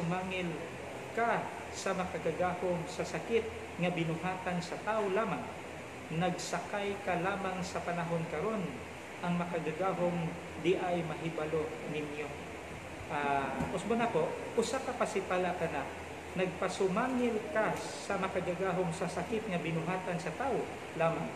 sumangil ka sa makagagahom sa sakit nga binuhatan sa tao lamang, nagsakay ka lamang sa panahon karon, ang makagagahom di ay mahibalo ninyo. Usbon ako, usa ka pasipala ka na, nagpasumangil ka sa makagagahom sa sakit nga binuhatan sa tao lamang,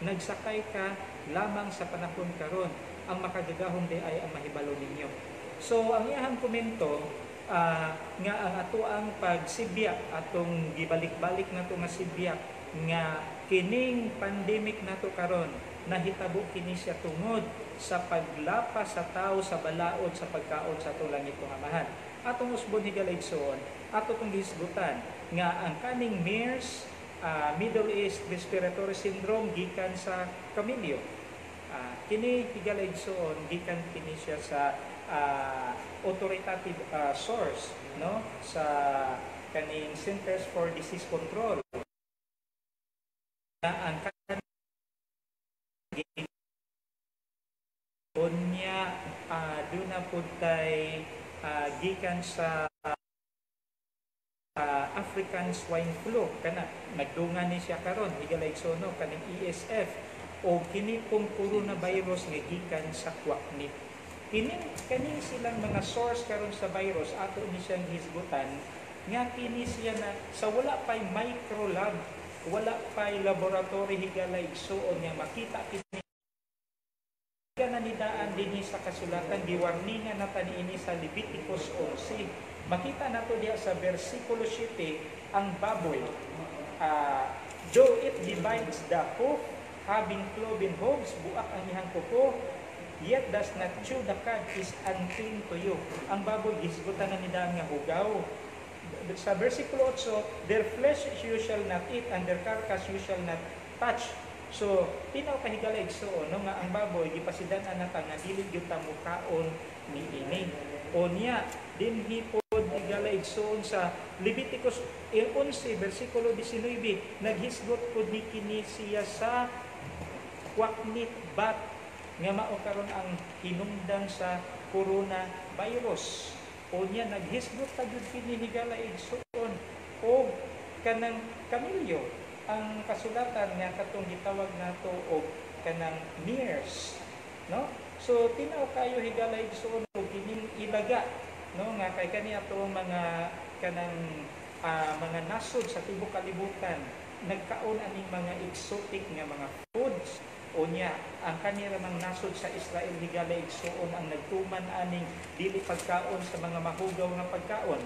nagsakay ka lamang sa panahon karon, ang makagagahom di ay ang mahibalo ninyo. So ang iyang komento nga ang ato ang pagsibya atong gibalik-balik nato nga sibya nga kining pandemic nato karon nahitabo kini siya tungod sa paglapas sa tao sa balaod sa pagkaon sa atong langit nga Amahan. Atong usbon higaligson, ato tong gisgutan nga ang kaning MERS, Middle East Respiratory Syndrome gikan sa kamilyo. Kini higaligson gikan kini siya sa authoritative source, no, sa kaning Centers for Disease Control. Ang unya doon na po tayo gikan sa African Swine Flu, kana nagdungan ni siya karon higaligsono kaning ESF o kini pong coronavirus nga gikan sa kwaknit. Kini silang mga source karon sa virus ato ni siyang hisgutan nga kini siya na sa wala pay microlab, wala pay laboratory higaligsoon nga makita kini kananidaan dinhi sa kasulatan giwarningan nata niini sa Leviticus 11. Makita nato diha sa bersikulo 7 ang baboy, though it divides the hoof, having cloven hooves, buak ang ihang kuko, yet does not chew the cud, is unclean to you. Ang baboy gisgutan na nidaan nga hugaw. Sa versikulo 8, their flesh you shall not eat, and their carcass you shall not touch. So, tinaw kahigaligsoon no nga ang baboy gipasidan-an nata nga dili gyud ta mukaon niini. O niya dinhi pod higaligsoon sa Leviticus 11 bersikulo 19, naghisgot pod ni kini siya sa kwaknit bat nga mao karon ang hinungdan sa coronavirus. O niya naghisgot ta gyud kini higaligsoon o kanang kamilyo, ang kasulatan nga katong gitawag nato og kanang MERS, no? So tinaw kayo higaligsoon og kining ilaga, no, nga kay kani ato mga kanang mga nasod sa tibuok kalibutan nagkaon aning mga exotic nga mga foods. O niya ang kanira mang nasod sa Israel higaligsoon ang nagtuman aning dili pagkaon sa mga mahugaw nga pagkaon.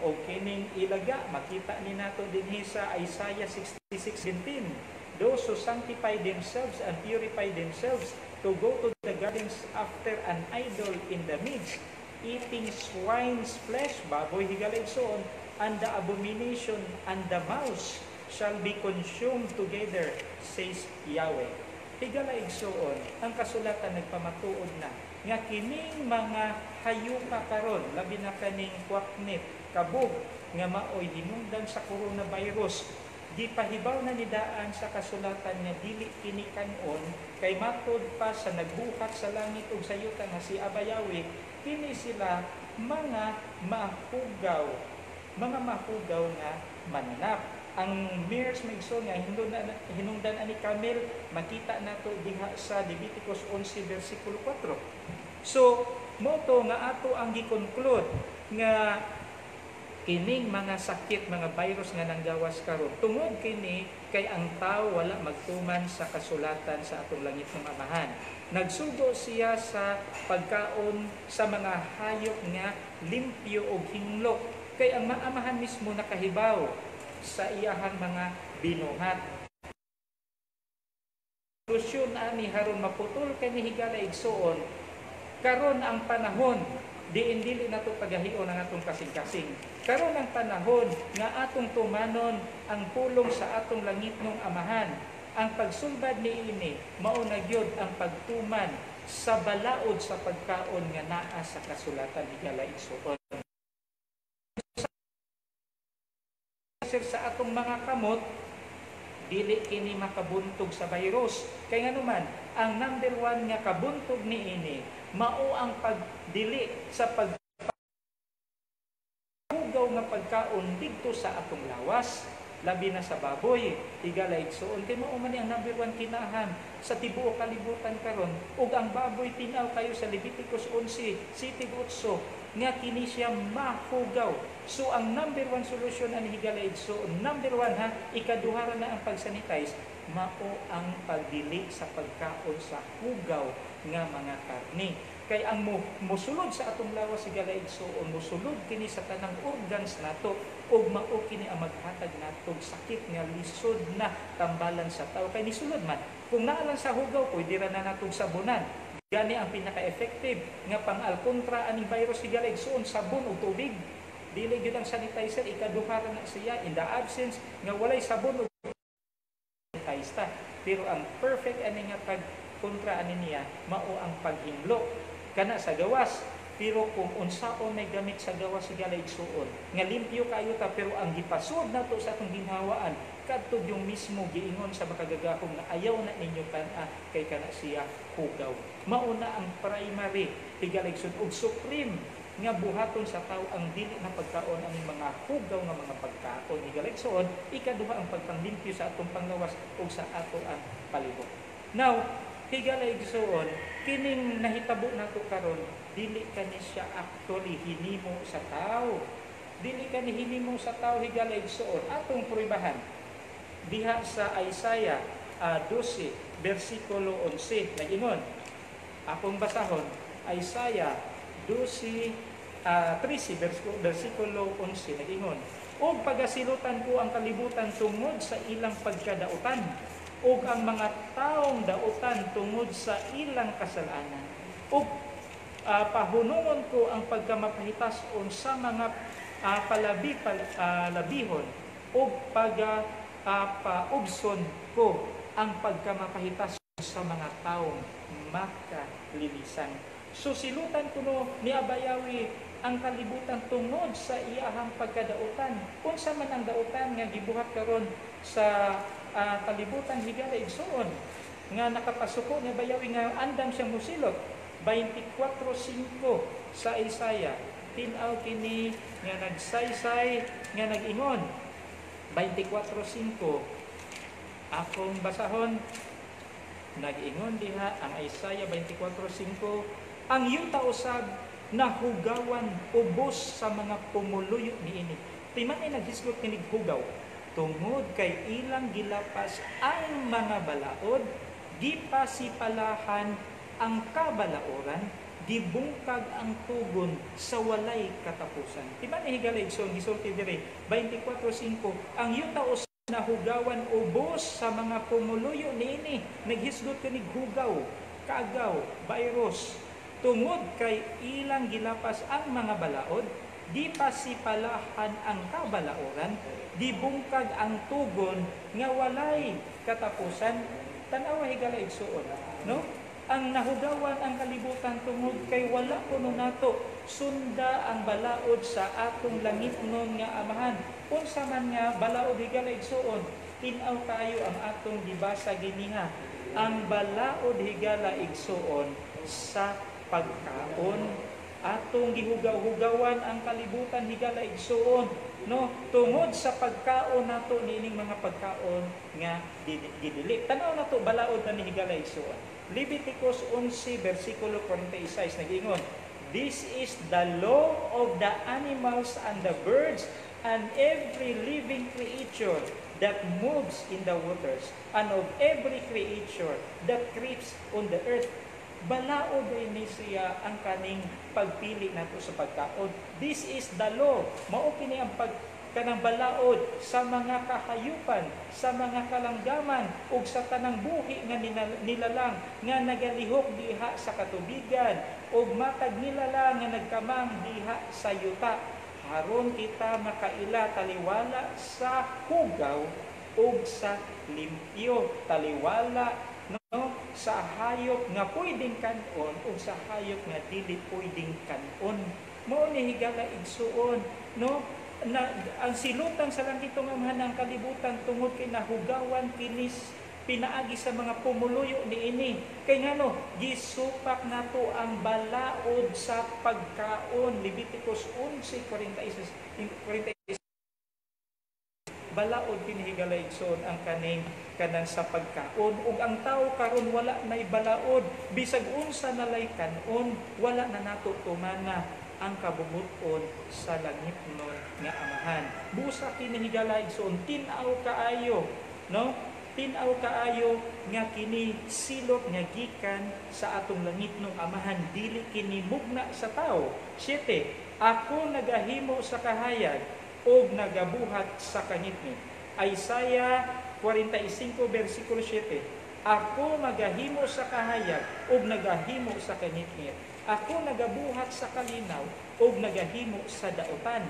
O kining ilaga makita ni nato dinhi sa Isaiah 66:17, those who sanctify themselves and purify themselves to go to the gardens after an idol in the midst, eating swine's flesh, baboy higaligsoon, and the abomination and the mouse shall be consumed together, says Yahweh. Higaligsoon, ang kasulatan nagpamatuod na nga kining mga hayupa karon, labi na kaning kwaknit, kabog nga maoy hinungdan sa coronavirus, gipahibaw na nidaan sa kasulatan nga dili kini kanon kay matod pa sa nagbuhat sa langit ug sa yuta nga si Aba Yahweh, kini sila mga mahugaw nga mananap. Ang MERS maigsoon nga hinungdan ani Camel, makita nato diha sa Leviticus 11 bersikulo 4. So moto nga ato ang gi-conclude nga kining mga sakit, mga virus nga nanggawas karon tungod kini kay ang tao wala magtuman sa kasulatan sa atong langit ng Amahan. Nagsugo siya sa pagkaon sa mga hayop nga limpyo o hinglok, kay ang Amahan mismo nakahibaw sa iyahang mga binuhat. Solusyon ani haron maputol kani higaligsoon karon ang panahon diin dili nato pagahion ang atong kasing-kasing. Karon ang panahon nga atong tumanon ang pulong sa atong langitnong Amahan. Ang pagsulbad niini mao na gyud ang pagtuman sa balaod sa pagkaon nga naa sa kasulatan higaligsoon. Sa atong mga kamot dili kini makabuntog sa virus, kay nganuman ang number 1 nga kabuntog niini mao ang pagdili sa paghugaw nga pagkaon dito sa atong lawas, labi na sa baboy, higala igsuon. Kay mao man ang number 1 kinahan sa tibuok kalibutan karon, ug ang baboy tinaw kayo sa Leviticus 11:7-8 nga kini siya mahugaw. So ang number 1 solusyon ani higala igsuon, number 1 ha, ikaduhara na ang pagsanitize, mao ang pagdili sa pagkaon sa hugaw nga mga karne. Kay ang mosulod sa atong lawas higala igsuon, mosulod kini sa tanang organs nato, ug mao kini ang maghatag natong sakit nga lisod na tambalan sa tao. Kay nisulod man, kung naa lang sa hugaw, pwede ra na natong sabunan. Gani ang pinaka-effective nga pang-alkontra ani virus higala igsuon, sabon ug tubig. Dili gyud ang sanitizer, ikaduha ra na siya in the absence nga walay sabon ug sanitizer. Pero ang perfect ani nga pag-kontra ani niya mao ang paghinlo kana sa gawas. Pero kung unsaon may gamit sa gawas higala igsuon, nga limpyo kayo ta, pero ang gipasud nato sa atong ginhawaan kadto yung mismo giingon sa makagagahom na ayaw na ninyo kana kay kana siya hugaw. Mauna ang primary higala igsuon ug supreme nga buhaton sa tao ang dili na pagkaon ang mga hugaw nga mga pagkaon higala igsuon. Ikaduha ang pagpanglimpyo sa atong panglawas ug sa ato ang palibot. Now, higala igsuon, kining nahitabo nato karon, dili kani siya actually hinimo sa tao. Dili kani hinimo sa tao higala igsuon. Atong prubahan diha sa Isaiah 12:11 nag-ingon. Akong basahon Isaiah 13 versikulo 11 nag-ingon. Og pagasilutan ko ang kalibutan tungod sa ilang pagkadautan, ug ang mga taong dautan tungod sa ilang kasalanan. Ug pahunungon ko ang pagkamapahitason sa mga labihon, ug paubson ko ang pagkamapahitason sa mga taong makalilisan. So silutan ko no ni Abayawi ang kalibutan tungod sa iyahang pagkadautan. Unsa man ang dautan nga gibuhat karon sa kalibutan higala igsuon nga nakapasuko ni Bayawi nga andam siyang musilot 24:5 sa Isaiah. Tinaw kini nga nagsaysay nga nag-ingon 24:5 akong basahon. Nag-ingon diha ang Isaiah 24:5, ang yuta usab nahugawan ubos sa mga pumuluyo niini. Timan ay naghisgot kinig hugaw tungod kay ilang gilapas ang mga balaod, gipasipalahan ang kabalaoran, gibungkag ang tugon sa walay katapusan. Timan ay higala igsoon gisulti diri 24:5, ang yuta usab nahugawan ubos sa mga pumuluyo niini. Naghisgot kinig hugaw, kaagaw, virus, tungod kay ilang gilapas ang mga balaod, di pasipalahan ang kabalaoran, di bungkag ang tugon nga walay katapusan. Tanawa higala igsuon, no? Ang nahugawan ang kalibutan tungod kay wala kuno nato sunda ang balaod sa atong langitnon nga amahan. Unsa man nga balaod higala igsuon, tin-aw kayo ang atong gibasa giniha. Ang balaod higala igsuon sa pagkaon, atong gihugaw-hugawan ang kalibutan higala igsuon, no, tungod sa pagkaon nato niining mga pagkaon nga gidili. Tanaw nato balaod na ni higala igsuon. Leviticus 11:46 nag-ingon, this is the law of the animals and the birds and every living creature that moves in the waters and of every creature that creeps on the earth. Balaod ni siya ang kaning pagpili nato sa pagkaon. This is the law. Mao kini ang kanang balaod sa mga kahayupan, sa mga kalanggaman ug sa tanang buhi nga nilalang nga nagalihok diha sa katubigan ug matag nilalang nga nagkamang diha sa yuta. Haron kita makaila taliwala sa hugaw ug sa limpyo, taliwala no sa hayop nga pwedeng kanon ug sa hayop nga dili pwedeng kanon. Mao ni higala igsuon, no, na ang silutang sa langitong amahan ng kalibutan tungod kay nahugawan kinis pinaagi sa mga pumuluyo niini. Kay ngano gisupak nato ang balaod sa pagkaon. Leviticus 11:46 balaod kini higala igsoon ang kanang sa pagkaon, ug ang tao karon wala nay balaod, bisag unsa nalay kanon, wala na nato tumana ang kabubuton sa langitnon nga Amahan. Busa kini higala igsoon, tin-aw kaayo, no? Tin-aw kaayo nga kini silot nga gikan sa atong langitnong Amahan, dili kini mugna sa tao. 7. Ako nagahimo sa kahayag o nagabuhat sa kangitngit. Isaiah 45 versikulo 7. Ako magahimo sa kahayag o nagahimo sa kangitngit. Ako nagabuhat sa kalinaw o nagahimo sa daotan.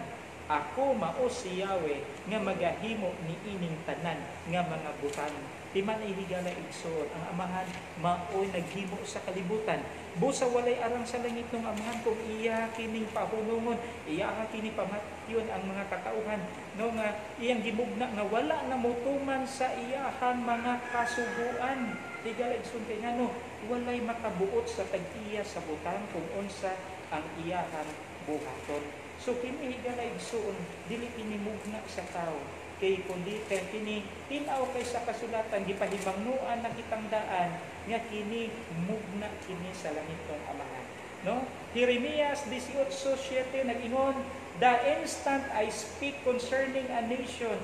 Ako mao si Yahweh nga magahimo ni ining tanan nga mga butan. Timan ay higala igsoon, ang Amahan mao'y naghimo sa kalibutan. Busa walay arang sa langit ng Amahan kung iya kining pahunungon, iya kining pamatyon ang mga katauhan, no nga iyang gimugna nga wala na motuman sa iyahan mga kasuguan. Higala igsoon kay ngano, walay makabuot sa tag-iya sa butan kung unsa ang iyahan buhaton. So kini higala igsoon, dili kini mugna sa tao, kay kundi kini tin-aw kay sa kasulatan, gipahibangnuan na kitang daan nga kini mugna kini sa langit ng Amahan. No? Jeremias 18:7 nag-ingon, the instant I speak concerning a nation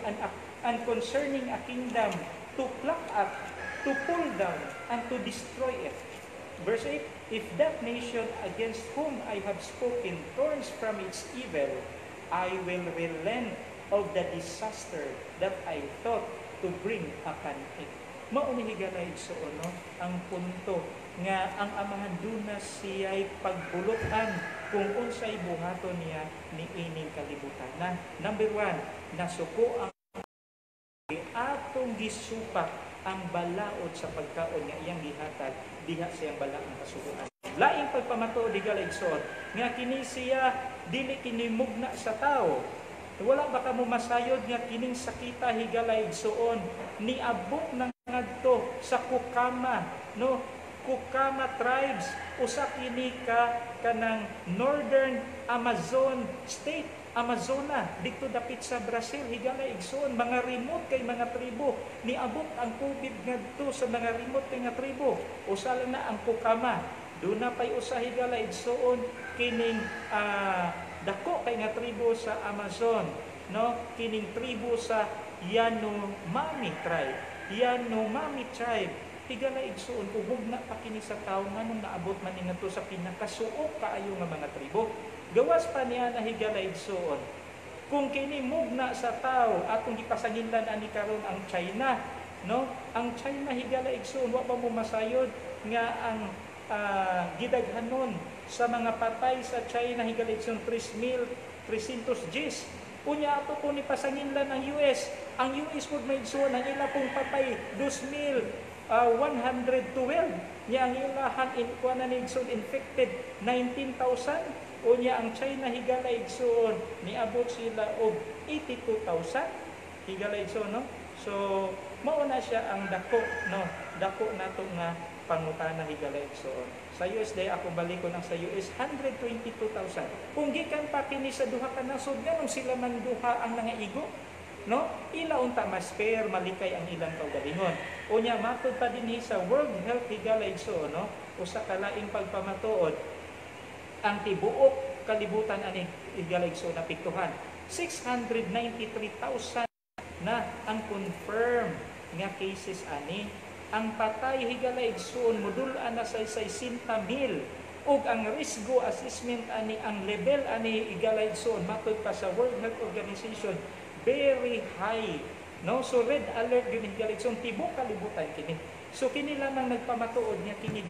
and concerning a kingdom, to pluck up, to pull down, and to destroy it. Verse 8, if that nation against whom I have spoken turns from its evil, I will relent of the disaster that I thought to bring upon it. Maunihigala igsoon, no? Ang punto nga ang Amahan duna siya'y pagbulutan kung unsay buhaton niya ni ining kalibutan. Na, number 1, nasuko ang atong gisupak ang balaod sa pagkaon nga iyang gihatag diha siyang balaang kasuguan. Laing pagpamato higala igsoon nga kini siya dili kini mugna sa tao. Wala ba ka mo masayod nga kining sakita higala igsoon niabot ng ngadto sa Kukama, no? Kukama tribes, usa kini kanang Northern Amazon state, Amazona, dito dapit sa Brazil, higala igsoon, mga remote kay mga tribo, niabot ang COVID ngadto sa mga remote kay nga tribo. Usa lang na ang Kukama, doon na pa'y usa higala igsoon kining dako kay nga tribo sa Amazon, no? Kining tribo sa Yanomami tribe, higala igsoon ubog na pa kini sa tawo nganong naabot man ni ngadto sa pinakasuok kaayo nga mga tribo. Gawas pa niya na higala igsoon kung kini mugna sa tawo atong gipasanginlan ani karon ang China, no? Ang China higala igsoon wa pa mo masayod nga ang gidaghanon sa mga patay sa China higala igsoon 3,300 Gs. Unya ato po ni pasanginlan ang US. Ang US po may igsoon ang ila pong patay 2,112. Nya ang ilahan infected 19,000. Unya ang China higala igsoon niabot sila og 82,000 higala igsoon, no? So mao na siya ang dako, no? Dako nato nga pangutana higala igsoon. Sa US day ako balikon ang sa US 122,000. Kung gikan pa kini sa duha ka nasod nganong sila man duha ang nangaigo, no? Ila unta mas fair malikay ang ilang kaugalingon. Unya matud pa dinhi sa World Health higala igsoon, no? Usa ka laing pagpamatuod ang tibuok kalibutan ani higala igsoon na piktuhan 693,000 na ang confirm nga cases ani. Ang patay higala igsoon modulan na sa 60,000 ug ang risgo assessment ani ang level ani higala igsoon matud pa sa World Health Organization very high, no? So red alert gyud higala igsoon tibuok kalibutan kini. So kini lamang nagpamatuod nga kini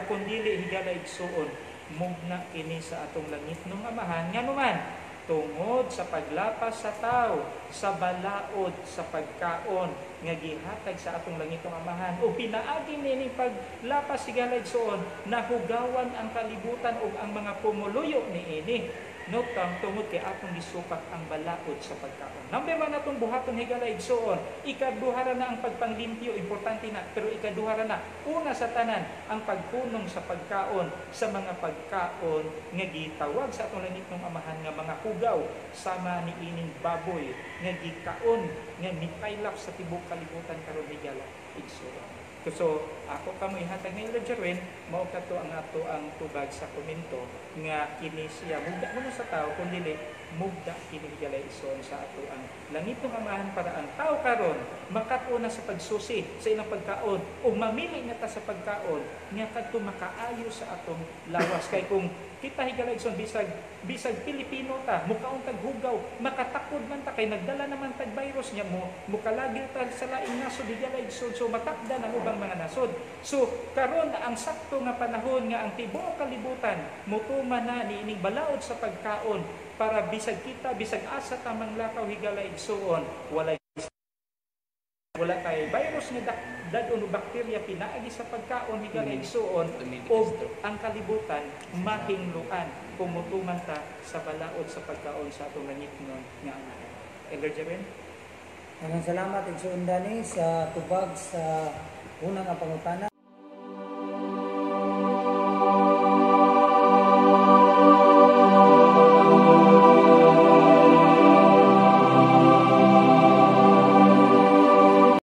kundili higala igsoon mugna kini sa atong langit ng Amahan nganuman tungod sa paglapas sa tao sa balaod sa pagkaon nga gihatag sa atong langit ng Amahan o pinaagi nining paglapas higala igsoon nahugawan ang kalibutan ug ang mga pumuluyo niini. notang tungod kay atong gisupak ang balaod sa pagkaon. Number 1 atong buhaton higala igsuon. Ikaduha ra na ang pagpanglimpyo, importante na, pero ikaduha ra na una sa tanan ang pagpunong sa pagkaon sa mga pagkaon nga gitawag sa atong langitnong amahan nga mga kugaw sama ni ining baboy nga gikaon nga mipaylap sa tibok kalibutan karon higala igsuon. So, ako kamo ihatag nga Jerwin, mao kadto ang ato ang tubag sa komento nga kini siya mugda mo sa tao kun dili mugda kini galay ison sa ato ang langitong amahan para ang tao karon makatuna sa pagsusi sa ilang pagkaon ug mamili nga ta sa pagkaon nga kadto makaayo sa atong lawas kay kung kita higala ison bisag Pilipino ta mukaon tag hugaw makatakod man ta kay nagdala naman tag virus nya mo mukalagil ta sa laing nasod higala ison so matakdan ang ubang mga nasod. So karon ang sakto nga panahon nga ang tibuok kalibutan mutuman na niining balaod sa pagkaon para bisag kita bisag asa tamang lakaw higala igsuon wala kay virus nga dadon o bakterya pinaagi sa pagkaon higala igsuon o ang kalibutan mahingluan kung mutuman ta sa balaod sa pagkaon sa atong langitnon nga amahan. Elder Jeben, Maraming salamat igsuon Dani sa tubag sa unang pangutana.